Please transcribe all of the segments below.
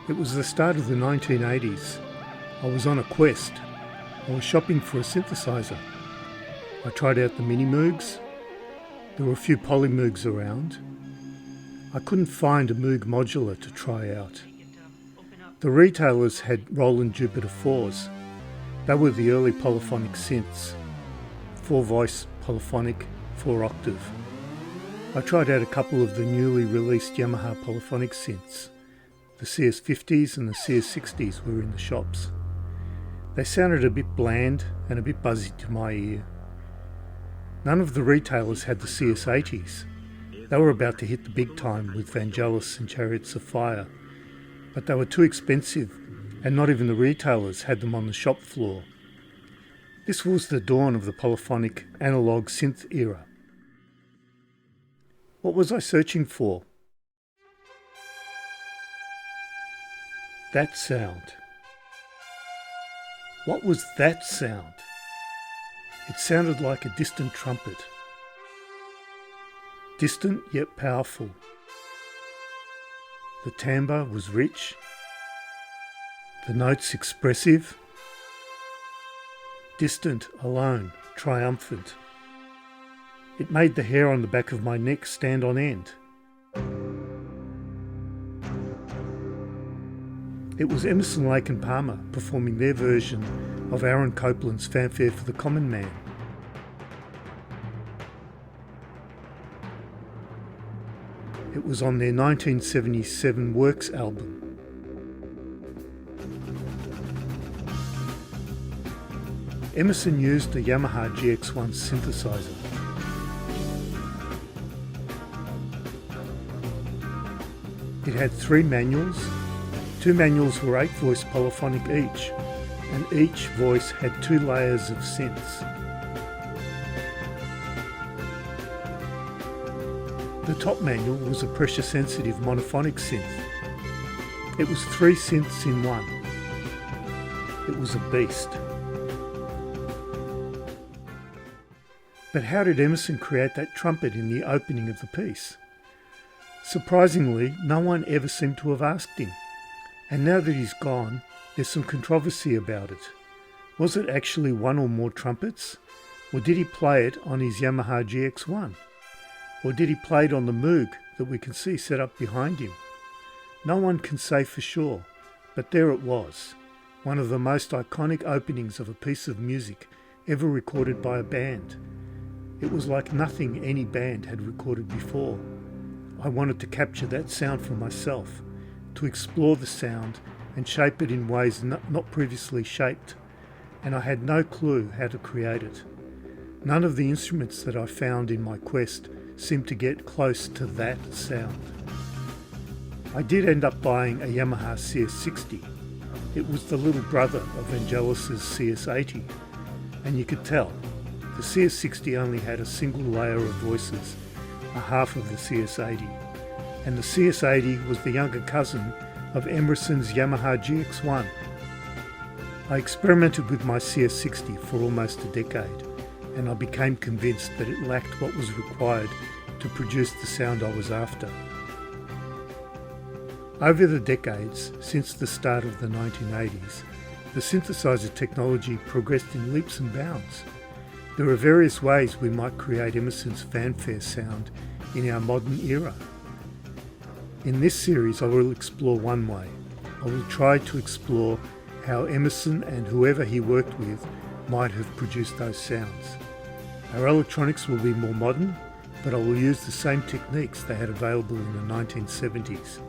It was the start of the 1980s. I was on a quest. I was shopping for a synthesizer. I tried out the Mini Moogs. There were a few Poly Moogs around. I couldn't find a Moog modular to try out. The retailers had Roland Jupiter 4s. They were the early polyphonic synths. 4-voice, polyphonic, 4-octave. I tried out a couple of the newly released Yamaha polyphonic synths. The CS50s and the CS60s were in the shops. They sounded a bit bland and a bit buzzy to my ear. None of the retailers had the CS80s. They were about to hit the big time with Vangelis and Chariots of Fire, but they were too expensive and not even the retailers had them on the shop floor. This was the dawn of the polyphonic analog synth era. What was I searching for? That sound. What was that sound? It sounded like a distant trumpet. Distant yet powerful. The timbre was rich. The notes expressive. Distant, alone, triumphant. It made the hair on the back of my neck stand on end. It was Emerson, Lake and Palmer performing their version of Aaron Copland's Fanfare for the Common Man. It was on their 1977 Works album. Emerson used a Yamaha GX1 synthesizer. It had 3 manuals. 2 manuals were 8-voice polyphonic each, and each voice had 2 layers of synths. The top manual was a pressure-sensitive monophonic synth. It was 3 synths in one. It was a beast. But how did Emerson create that trumpet in the opening of the piece? Surprisingly, no one ever seemed to have asked him. And now that he's gone, there's some controversy about it. Was it actually one or more trumpets? Or did he play it on his Yamaha GX1? Or did he play it on the Moog that we can see set up behind him? No one can say for sure, but there it was. One of the most iconic openings of a piece of music ever recorded by a band. It was like nothing any band had recorded before. I wanted to capture that sound for myself, to explore the sound and shape it in ways not previously shaped, and I had no clue how to create it. None of the instruments that I found in my quest seemed to get close to that sound. I did end up buying a Yamaha CS60. It was the little brother of Vangelis's CS80, and you could tell. The CS60 only had a single layer of voices, a half of the CS80. And the CS80 was the younger cousin of Emerson's Yamaha GX1. I experimented with my CS60 for almost a decade, and I became convinced that it lacked what was required to produce the sound I was after. Over the decades, since the start of the 1980s, the synthesizer technology progressed in leaps and bounds. There are various ways we might create Emerson's fanfare sound in our modern era. In this series I will explore one way. I will try to explore how Emerson and whoever he worked with might have produced those sounds. Our electronics will be more modern, but I will use the same techniques they had available in the 1970s.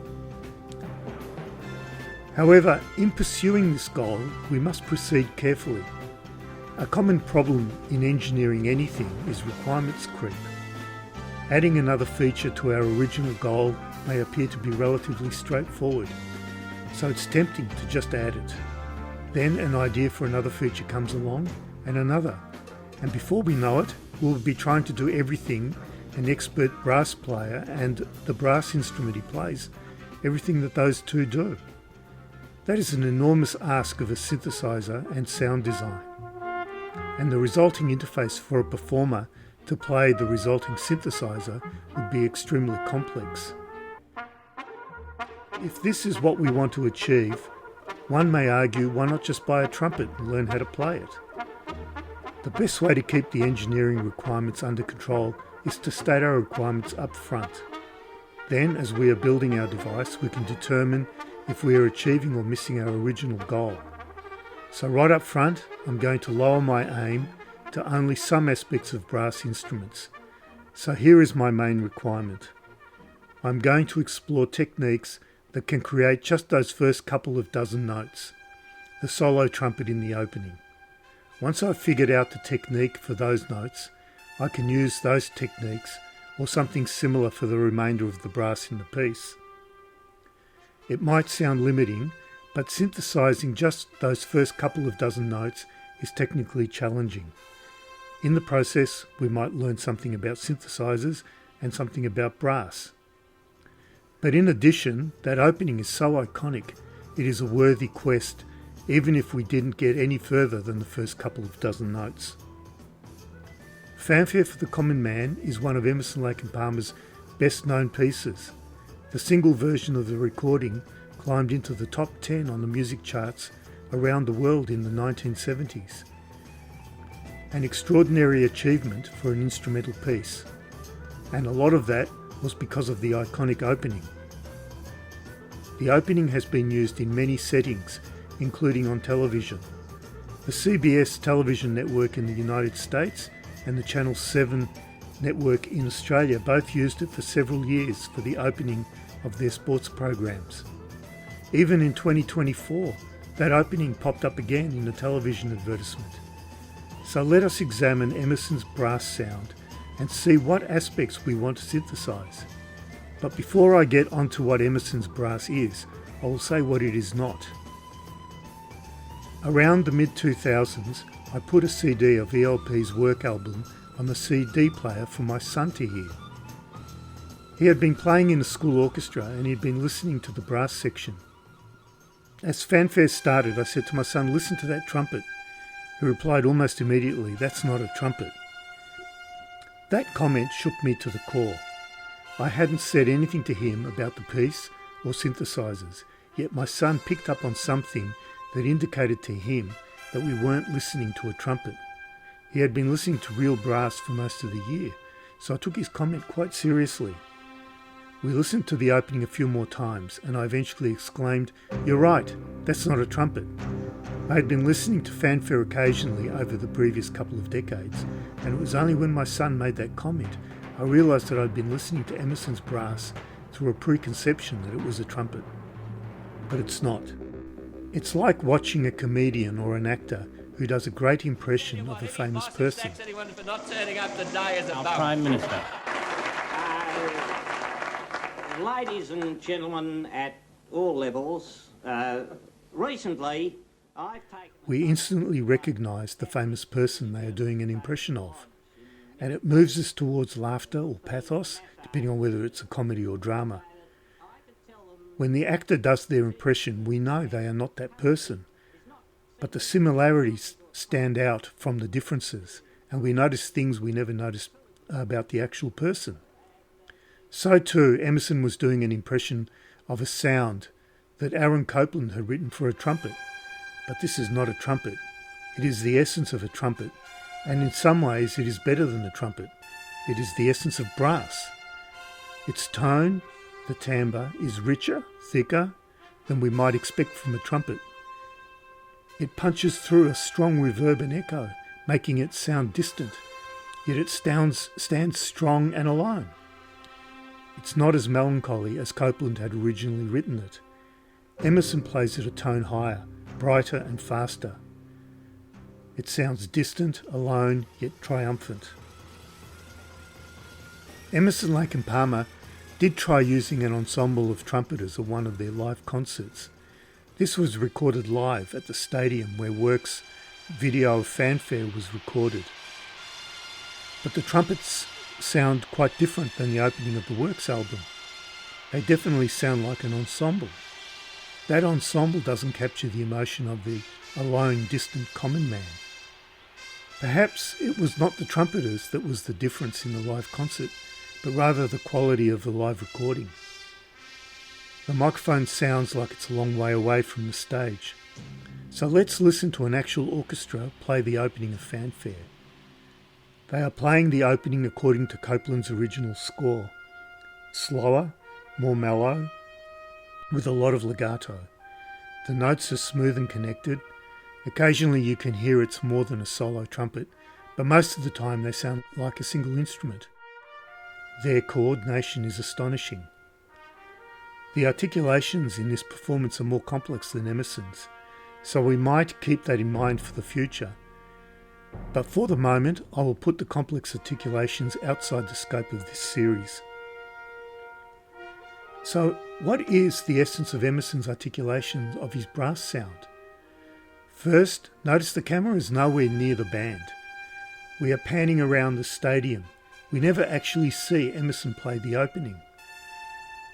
However, in pursuing this goal, we must proceed carefully. A common problem in engineering anything is requirements creep. Adding another feature to our original goal may appear to be relatively straightforward, so it's tempting to just add it. Then an idea for another feature comes along, and another, and before we know it, we'll be trying to do everything an expert brass player and the brass instrument he plays, everything that those two do. That is an enormous ask of a synthesizer and sound design, and the resulting interface for a performer to play the resulting synthesizer would be extremely complex. If this is what we want to achieve, one may argue, why not just buy a trumpet and learn how to play it? The best way to keep the engineering requirements under control is to state our requirements up front. Then, as we are building our device, we can determine if we are achieving or missing our original goal. So right up front, I'm going to lower my aim to only some aspects of brass instruments. So here is my main requirement. I'm going to explore techniques that can create just those first couple of dozen notes, the solo trumpet in the opening. Once I've figured out the technique for those notes, I can use those techniques or something similar for the remainder of the brass in the piece. It might sound limiting, but synthesizing just those first couple of dozen notes is technically challenging. In the process, we might learn something about synthesizers and something about brass. But in addition, that opening is so iconic, it is a worthy quest, even if we didn't get any further than the first couple of dozen notes. Fanfare for the Common Man is one of Emerson, Lake and Palmer's best known pieces. The single version of the recording climbed into the top 10 on the music charts around the world in the 1970s. An extraordinary achievement for an instrumental piece, and a lot of that was because of the iconic opening. The opening has been used in many settings, including on television. The CBS television network in the United States and the Channel 7 network in Australia both used it for several years for the opening of their sports programs. Even in 2024, that opening popped up again in a television advertisement. So let us examine Emerson's brass sound and see what aspects we want to synthesize. But before I get onto what Emerson's brass is, I will say what it is not. Around the mid-2000s, I put a CD of ELP's work album on the CD player for my son to hear. He had been playing in a school orchestra and he had been listening to the brass section. As Fanfare started, I said to my son, "Listen to that trumpet." He replied almost immediately, "That's not a trumpet." That comment shook me to the core. I hadn't said anything to him about the piece or synthesizers, yet my son picked up on something that indicated to him that we weren't listening to a trumpet. He had been listening to real brass for most of the year, so I took his comment quite seriously. We listened to the opening a few more times, and I eventually exclaimed, "You're right, that's not a trumpet." I had been listening to Fanfare occasionally over the previous couple of decades, and it was only when my son made that comment I realised that I'd been listening to Emerson's brass through a preconception that it was a trumpet. But it's not. It's like watching a comedian or an actor who does a great impression of a famous person. Our Prime Minister. Ladies and gentlemen at all levels, recently I've taken... We instantly recognise the famous person they are doing an impression of, and it moves us towards laughter or pathos, depending on whether it's a comedy or drama. When the actor does their impression, we know they are not that person, but the similarities stand out from the differences, and we notice things we never noticed about the actual person. So too, Emerson was doing an impression of a sound that Aaron Copland had written for a trumpet. But this is not a trumpet. It is the essence of a trumpet, and in some ways it is better than a trumpet. It is the essence of brass. Its tone, the timbre, is richer, thicker than we might expect from a trumpet. It punches through a strong reverb and echo, making it sound distant, yet it stands strong and alone. It's not as melancholy as Copland had originally written it. Emerson plays it a tone higher, brighter and faster. It sounds distant, alone, yet triumphant. Emerson, Lake and Palmer did try using an ensemble of trumpeters at one of their live concerts. This was recorded live at the stadium where Works' video of Fanfare was recorded. But the trumpets sound quite different than the opening of the Works album. They definitely sound like an ensemble. That ensemble doesn't capture the emotion of the alone, distant common man. Perhaps it was not the trumpeters that was the difference in the live concert, but rather the quality of the live recording. The microphone sounds like it's a long way away from the stage. So let's listen to an actual orchestra play the opening of Fanfare. They are playing the opening according to Copland's original score. Slower, more mellow, with a lot of legato. The notes are smooth and connected. Occasionally you can hear it's more than a solo trumpet, but most of the time they sound like a single instrument. Their coordination is astonishing. The articulations in this performance are more complex than Emerson's, so we might keep that in mind for the future. But for the moment, I will put the complex articulations outside the scope of this series. So, what is the essence of Emerson's articulation of his brass sound? First, notice the camera is nowhere near the band. We are panning around the stadium. We never actually see Emerson play the opening.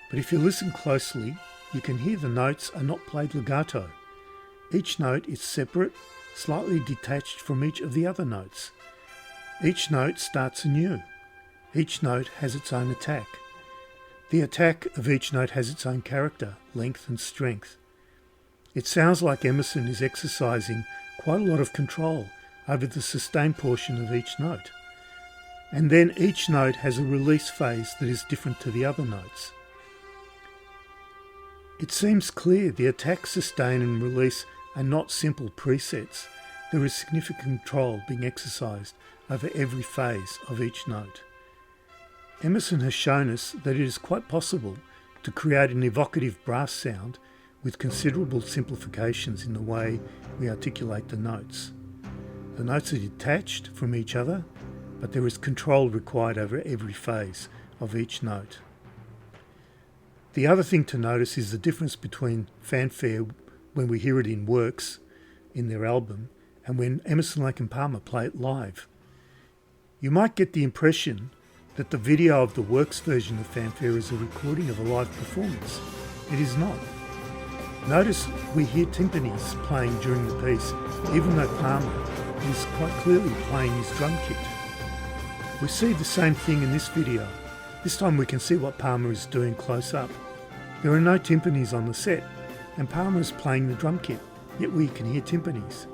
But if you listen closely, you can hear the notes are not played legato. Each note is separate, slightly detached from each of the other notes. Each note starts anew. Each note has its own attack. The attack of each note has its own character, length and strength. It sounds like Emerson is exercising quite a lot of control over the sustain portion of each note. And then each note has a release phase that is different to the other notes. It seems clear the attack, sustain and release are not simple presets. There is significant control being exercised over every phase of each note. Emerson has shown us that it is quite possible to create an evocative brass sound with considerable simplifications in the way we articulate the notes. The notes are detached from each other, but there is control required over every phase of each note. The other thing to notice is the difference between Fanfare when we hear it in works, in their album, and when Emerson, Lake and Palmer play it live. You might get the impression that the video of the works version of Fanfare is a recording of a live performance. It is not. Notice we hear timpanis playing during the piece, even though Palmer is quite clearly playing his drum kit. We see the same thing in this video. This time we can see what Palmer is doing close up. There are no timpanis on the set, and Palmer is playing the drum kit, yet we can hear timpanis.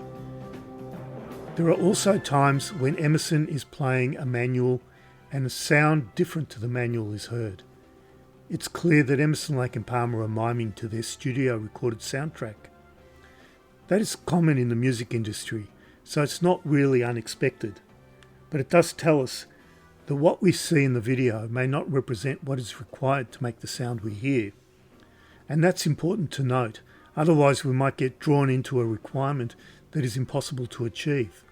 There are also times when Emerson is playing a manual and a sound different to the manual is heard. It's clear that Emerson, Lake and Palmer are miming to their studio recorded soundtrack. That is common in the music industry, so it's not really unexpected. But it does tell us that what we see in the video may not represent what is required to make the sound we hear. And that's important to note, otherwise we might get drawn into a requirement that is impossible to achieve.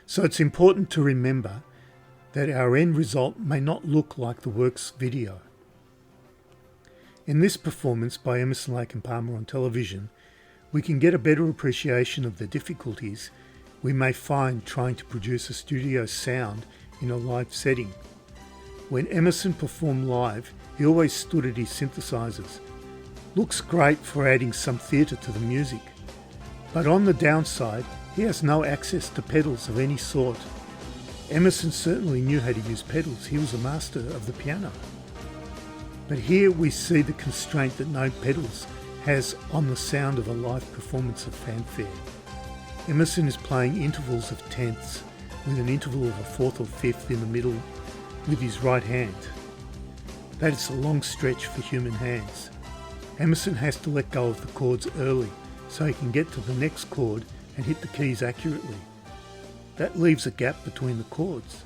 So it's important to remember that our end result may not look like the works video. In this performance by Emerson, Lake and Palmer on television, we can get a better appreciation of the difficulties we may find trying to produce a studio sound in a live setting. When Emerson performed live, he always stood at his synthesizers. Looks great for adding some theatre to the music. But on the downside, he has no access to pedals of any sort. Emerson certainly knew how to use pedals. He was a master of the piano. But here we see the constraint that no pedals has on the sound of a live performance of Fanfare. Emerson is playing intervals of tenths with an interval of a fourth or fifth in the middle with his right hand. That is a long stretch for human hands. Emerson has to let go of the chords early so he can get to the next chord and hit the keys accurately. That leaves a gap between the chords.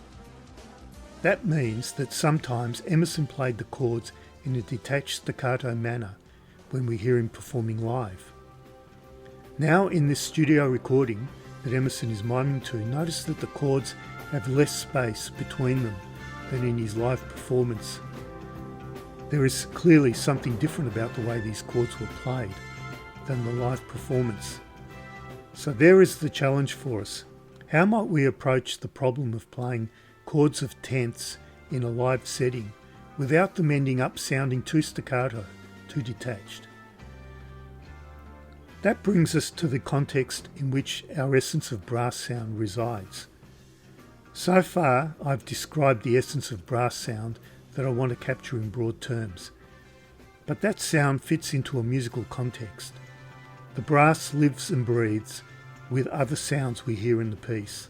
That means that sometimes Emerson played the chords in a detached staccato manner when we hear him performing live. Now in this studio recording that Emerson is miming to, notice that the chords have less space between them than in his live performance. There is clearly something different about the way these chords were played than the live performance. So there is the challenge for us. How might we approach the problem of playing chords of tenths in a live setting without them ending up sounding too staccato, too detached? That brings us to the context in which our essence of brass sound resides. So far, I've described the essence of brass sound that I want to capture in broad terms. but that sound fits into a musical context. The brass lives and breathes with other sounds we hear in the piece.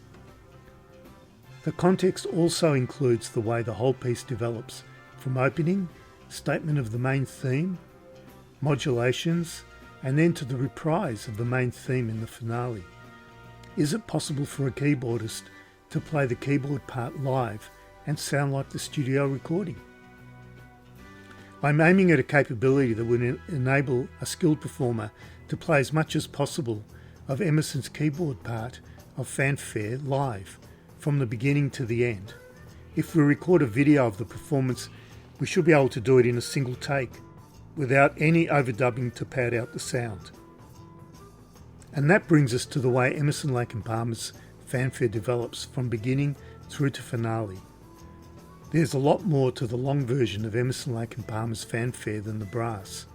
The context also includes the way the whole piece develops, from opening, statement of the main theme, modulations, and then to the reprise of the main theme in the finale. Is it possible for a keyboardist to play the keyboard part live and sound like the studio recording? I'm aiming at a capability that would enable a skilled performer to play as much as possible of Emerson's keyboard part of Fanfare live, from the beginning to the end. If we record a video of the performance, we should be able to do it in a single take, without any overdubbing to pad out the sound. And that brings us to the way Emerson, Lake and Palmer's Fanfare develops from beginning through to finale. There's a lot more to the long version of Emerson, Lake and Palmer's Fanfare than the brass.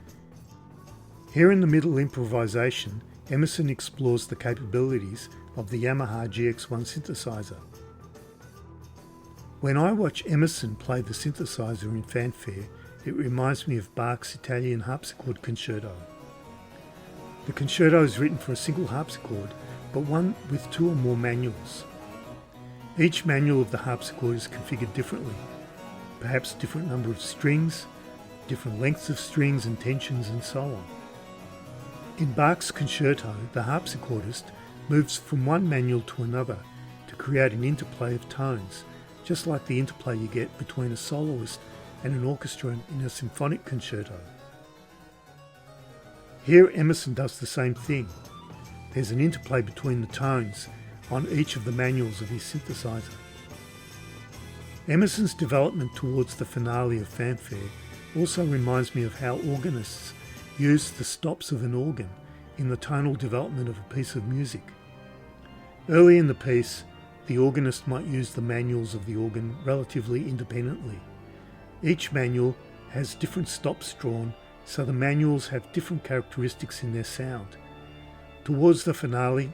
Here in the middle improvisation, Emerson explores the capabilities of the Yamaha GX1 synthesizer. When I watch Emerson play the synthesizer in Fanfare, it reminds me of Bach's Italian harpsichord concerto. The concerto is written for a single harpsichord, but one with two or more manuals. Each manual of the harpsichord is configured differently, perhaps different number of strings, different lengths of strings and tensions and so on. In Bach's concerto, the harpsichordist moves from one manual to another to create an interplay of tones, just like the interplay you get between a soloist and an orchestra in a symphonic concerto. Here Emerson does the same thing. There's an interplay between the tones on each of the manuals of his synthesizer. Emerson's development towards the finale of Fanfare also reminds me of how organists use the stops of an organ in the tonal development of a piece of music. Early in the piece, the organist might use the manuals of the organ relatively independently. Each manual has different stops drawn, so the manuals have different characteristics in their sound. Towards the finale,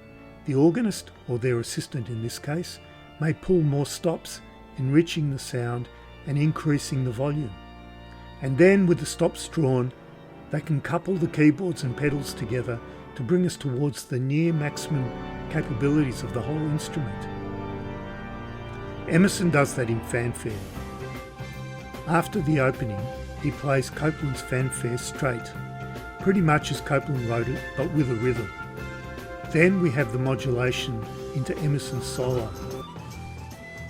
the organist, or their assistant in this case, may pull more stops, enriching the sound and increasing the volume. And then, with the stops drawn, they can couple the keyboards and pedals together to bring us towards the near maximum capabilities of the whole instrument. Emerson does that in Fanfare. After the opening, he plays Copland's Fanfare straight, pretty much as Copland wrote it, but with a rhythm. Then we have the modulation into Emerson's solo.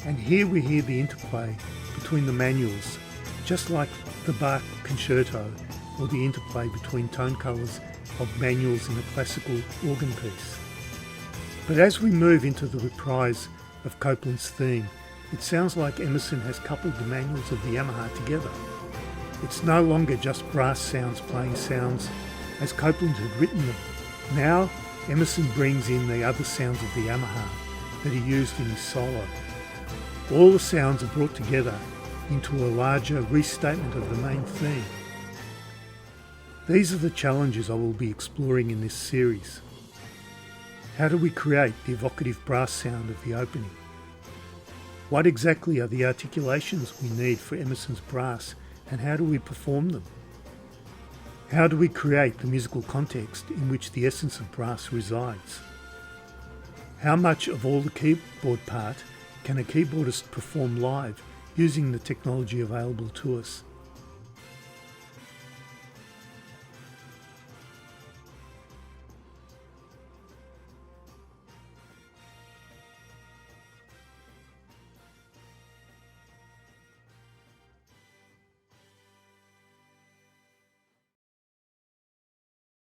And here we hear the interplay between the manuals, just like the Bach concerto or the interplay between tone colours of manuals in a classical organ piece. But as we move into the reprise of Copland's theme, it sounds like Emerson has coupled the manuals of the Yamaha together. It's no longer just brass sounds playing sounds as Copland had written them. Now Emerson brings in the other sounds of the Yamaha that he used in his solo. All the sounds are brought together into a larger restatement of the main theme. These are the challenges I will be exploring in this series. How do we create the evocative brass sound of the opening? What exactly are the articulations we need for Emerson's brass, and how do we perform them? How do we create the musical context in which the essence of brass resides? How much of all the keyboard part can a keyboardist perform live using the technology available to us?